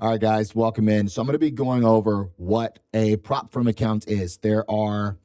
All right, guys, welcome in. So I'm going to be going over what a prop firm account is. There are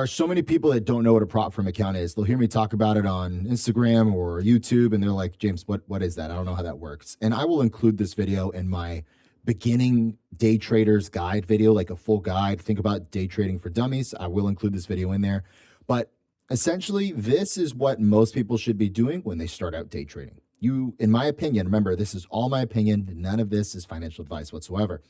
so many people that don't know what a prop firm account is. They'll hear me talk about it on Instagram or YouTube, and they're like, James, what is that? I don't know how that works. And I will include this video in my beginning day traders guide video, like a full guide. Think about day trading for dummies. I will include this video in there. But essentially, this is what most people should be doing when they start out day trading. In my opinion, remember, this is all my opinion. None of this is financial advice whatsoever.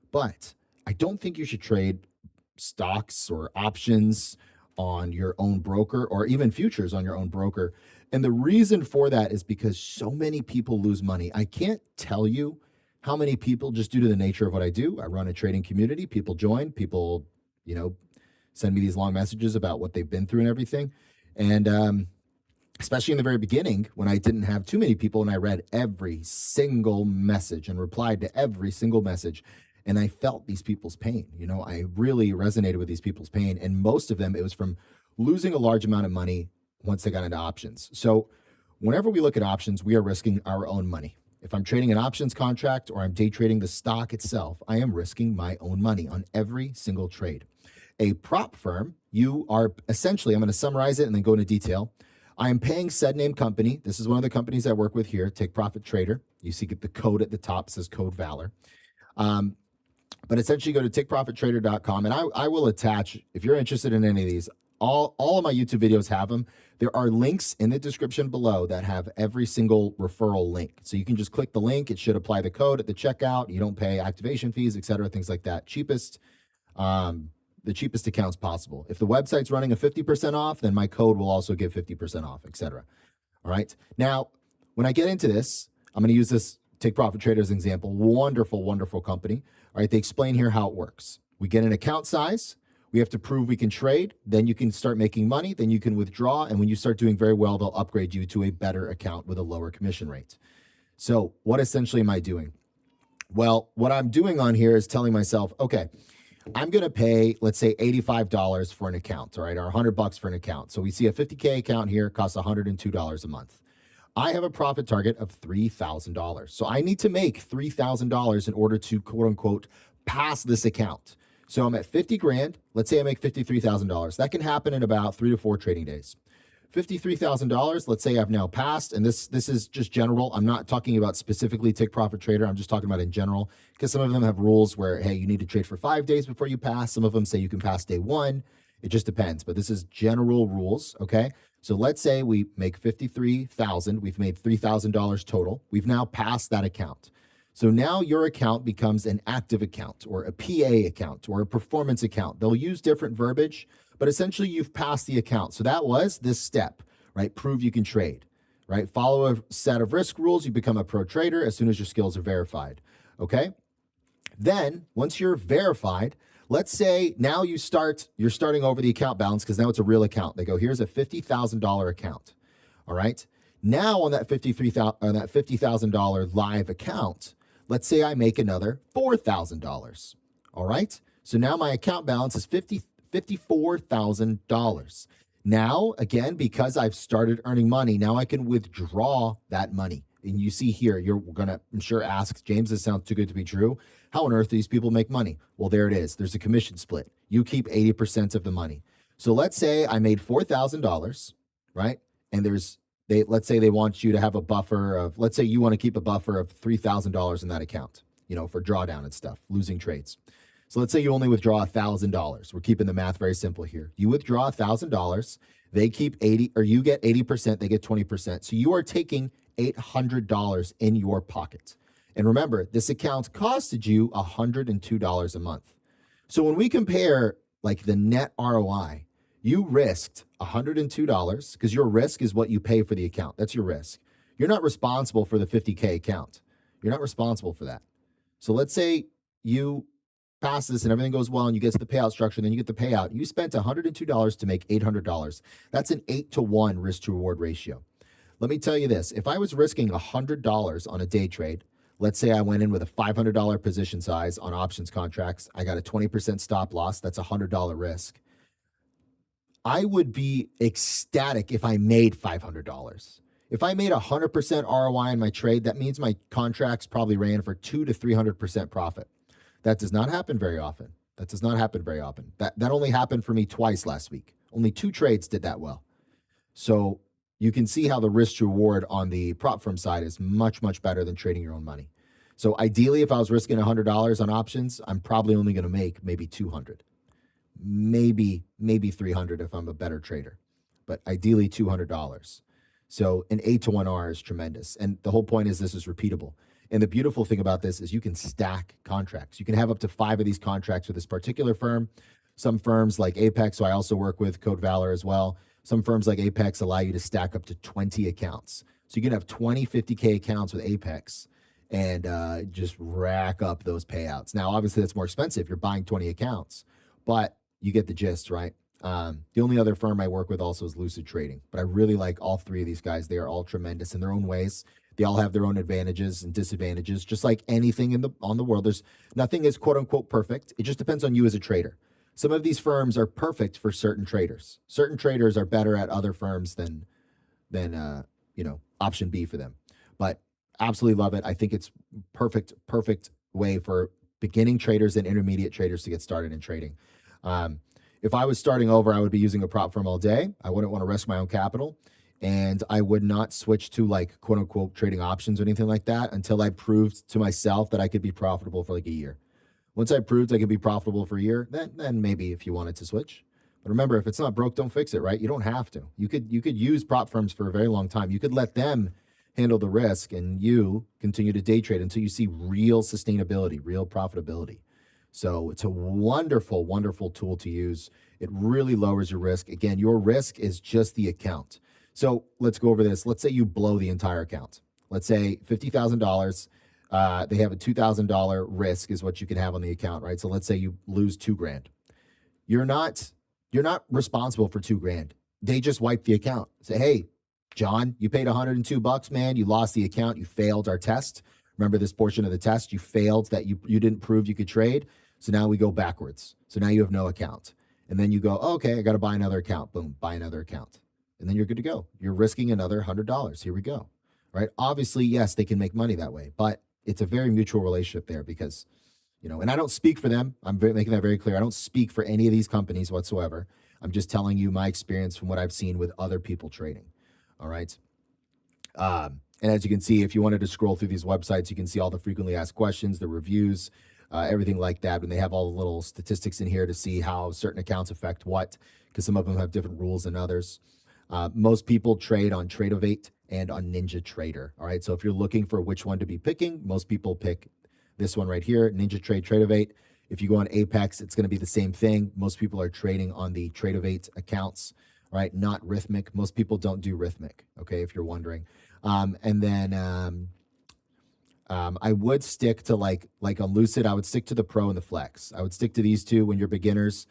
But I don't think you should trade stocks or options on your own broker or even futures on your own broker. And the reason for that is because so many people lose money. I can't tell you how many people, just due to the nature of what I do. I run a trading community. People join, people, send me these long messages about what they've been through and everything. And especially in the very beginning when I didn't have too many people and I read every single message and replied to every single message. And I felt these people's pain. I really resonated with these people's pain. And most of them, it was from losing a large amount of money once they got into options. So whenever we look at options, we are risking our own money. If I'm trading an options contract or I'm day trading the stock itself, I am risking my own money on every single trade. A prop firm, you are essentially, I'm going to summarize it and then go into detail. I am paying said name company. This is one of the companies I work with here, Take Profit Trader. You see the code at the top says code Valor. But essentially go to takeprofittrader.com and I will attach, if you're interested in any of these, all of my YouTube videos have them. There are links in the description below that have every single referral link. So you can just click the link. It should apply the code at the checkout. You don't pay activation fees, et cetera, things like that. The cheapest accounts possible. If the website's running a 50% off, then my code will also give 50% off, et cetera. All right. Now, when I get into this, I'm going to use this Take Profit Trader as an example. Wonderful, wonderful company. All right. They explain here how it works. We get an account size. We have to prove we can trade. Then you can start making money. Then you can withdraw. And when you start doing very well, they'll upgrade you to a better account with a lower commission rate. So what essentially am I doing? Well, what I'm doing on here is telling myself, okay, I'm going to pay, let's say, $85 for an account, all right, or $100 for an account. So we see a 50K account here costs $102 a month. I have a profit target of $3,000. So I need to make $3,000 in order to, quote unquote, pass this account. So I'm at 50 grand. Let's say I make $53,000. That can happen in about 3 to 4 trading days. $53,000, let's say I've now passed, and this is just general. I'm not talking about specifically Take Profit Trader. I'm just talking about in general, because some of them have rules where, hey, you need to trade for 5 days before you pass. Some of them say you can pass day 1. It just depends, but this is general rules, okay? So let's say we make $53,000. We've made $3,000 total. We've now passed that account. So now your account becomes an active account or a PA account or a performance account. They'll use different verbiage, but essentially you've passed the account. So that was this step, right? Prove you can trade, right? Follow a set of risk rules. You become a pro trader as soon as your skills are verified, okay? Then once you're verified, let's say now you're starting over the account balance because now it's a real account. They go, here's a $50,000 account, all right? Now on that $50,000 live account, let's say I make another $4,000, all right? So now my account balance is $54,000. Now, again, because I've started earning money, now I can withdraw that money. And you see here, you're going to, I'm sure, ask, James, this sounds too good to be true. How on earth do these people make money? Well, there it is. There's a commission split. You keep 80% of the money. So let's say I made $4,000, right? And let's say they want you to have a buffer of, let's say you want to keep a buffer of $3,000 in that account, for drawdown and stuff, losing trades. So let's say you only withdraw $1,000. We're keeping the math very simple here. You withdraw $1,000, they keep 80, or you get 80%, they get 20%. So you are taking $800 in your pocket. And remember, this account costed you $102 a month. So when we compare like the net ROI, you risked $102 because your risk is what you pay for the account. That's your risk. You're not responsible for the 50K account. You're not responsible for that. So let's say you pass this and everything goes well and you get to the payout structure, and then you get the payout. You spent $102 to make $800. That's an 8-to-1 risk to reward ratio. Let me tell you this. If I was risking $100 on a day trade, let's say I went in with a $500 position size on options contracts. I got a 20% stop loss. That's a $100 risk. I would be ecstatic if I made $500. If I made 100% ROI in my trade, that means my contracts probably ran for 200 to 300% profit. That does not happen very often. That only happened for me twice last week. Only 2 trades did that well. So you can see how the risk to reward on the prop firm side is much, much better than trading your own money. So ideally, if I was risking $100 on options, I'm probably only going to make maybe 200, maybe 300 if I'm a better trader, but ideally $200. So an 8-to-1 R is tremendous. And the whole point is this is repeatable. And the beautiful thing about this is you can stack contracts. You can have up to 5 of these contracts with this particular firm. Some firms like Apex, so I also work with Code Valor as well. Some firms like Apex allow you to stack up to 20 accounts. So you can have 20 50K accounts with Apex and just rack up those payouts. Now, obviously, that's more expensive. You're buying 20 accounts, but you get the gist, right? The only other firm I work with also is Lucid Trading, but I really like all 3 of these guys. They are all tremendous in their own ways. They all have their own advantages and disadvantages, just like anything on the world. There's nothing is quote unquote perfect. It just depends on you as a trader. Some of these firms are perfect for certain traders. Certain traders are better at other firms than option B for them. But absolutely love it. I think it's perfect way for beginning traders and intermediate traders to get started in trading. If I was starting over, I would be using a prop firm all day. I wouldn't want to risk my own capital. And I would not switch to like quote unquote trading options or anything like that until I proved to myself that I could be profitable for like a year. Once I proved I could be profitable for a year, then maybe if you wanted to switch. But remember, if it's not broke, don't fix it, right? You don't have to. You could use prop firms for a very long time. You could let them handle the risk and you continue to day trade until you see real sustainability, real profitability. So it's a wonderful, wonderful tool to use. It really lowers your risk. Again, your risk is just the account. So let's go over this. Let's say you blow the entire account. Let's say $50,000. They have a $2,000 risk is what you can have on the account, right? So let's say you lose $2,000. You're not responsible for $2,000. They just wipe the account. Say, hey, John, you paid $102, man. You lost the account. You failed our test. Remember this portion of the test? You failed that you didn't prove you could trade. So now we go backwards. So now you have no account. And then you go, oh, okay, I got to buy another account. Boom, buy another account. And then you're good to go. You're risking another $100. Here we go. Right? Obviously, yes, they can make money that way, but it's a very mutual relationship there because, and I don't speak for them. I'm making that very clear. I don't speak for any of these companies whatsoever. I'm just telling you my experience from what I've seen with other people trading. All right. And as you can see, if you wanted to scroll through these websites, you can see all the frequently asked questions, the reviews, everything like that. And they have all the little statistics in here to see how certain accounts affect what, because some of them have different rules than others. Most people trade on Tradeovate and on Ninja Trader. All right. So if you're looking for which one to be picking, most people pick this one right here, Ninja Trade Tradeovate. If you go on Apex, it's going to be the same thing. Most people are trading on the Tradeovate accounts, right? Not Rhythmic. Most people don't do Rhythmic. Okay. If you're wondering. And then I would stick to like on Lucid, I would stick to the Pro and the Flex. I would stick to these two when you're beginners.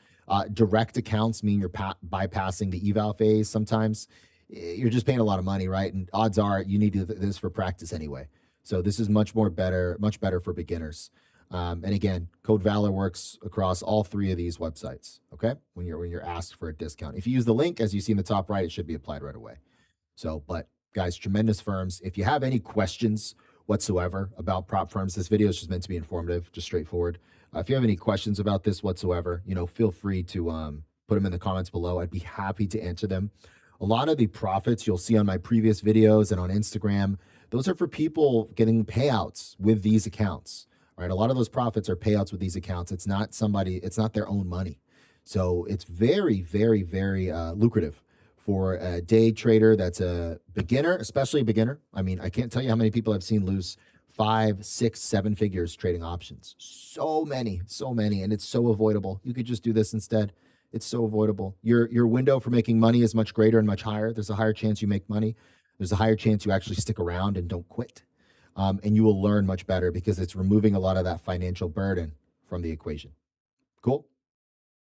Direct accounts mean you're bypassing the eval phase. Sometimes you're just paying a lot of money, right? And odds are you need this for practice anyway. So this is much better for beginners. And again, Code Valor works across all 3 of these websites. Okay, when you're asked for a discount, if you use the link as you see in the top right, it should be applied right away. So, but guys, tremendous firms. If you have any questions whatsoever about prop firms, this video is just meant to be informative, just straightforward. If you have any questions about this whatsoever, feel free to put them in the comments below. I'd be happy to answer them. A lot of the profits you'll see on my previous videos and on Instagram, those are for people getting payouts with these accounts, right? A lot of those profits are payouts with these accounts. It's not their own money. So it's very, very, very lucrative for a day trader that's a beginner, especially a beginner. I mean, I can't tell you how many people I've seen lose 5, 6, 7 figures trading options. So many, and it's so avoidable. You could just do this instead. It's so avoidable. Your window for making money is much greater and much higher. There's a higher chance you make money. There's a higher chance you actually stick around and don't quit. And you will learn much better because it's removing a lot of that financial burden from the equation. Cool?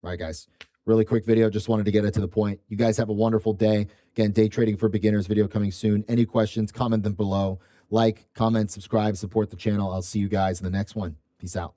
All right, guys. Really quick video. Just wanted to get it to the point. You guys have a wonderful day. Again, day trading for beginners video coming soon. Any questions, comment them below. Like, comment, subscribe, support the channel. I'll see you guys in the next one. Peace out.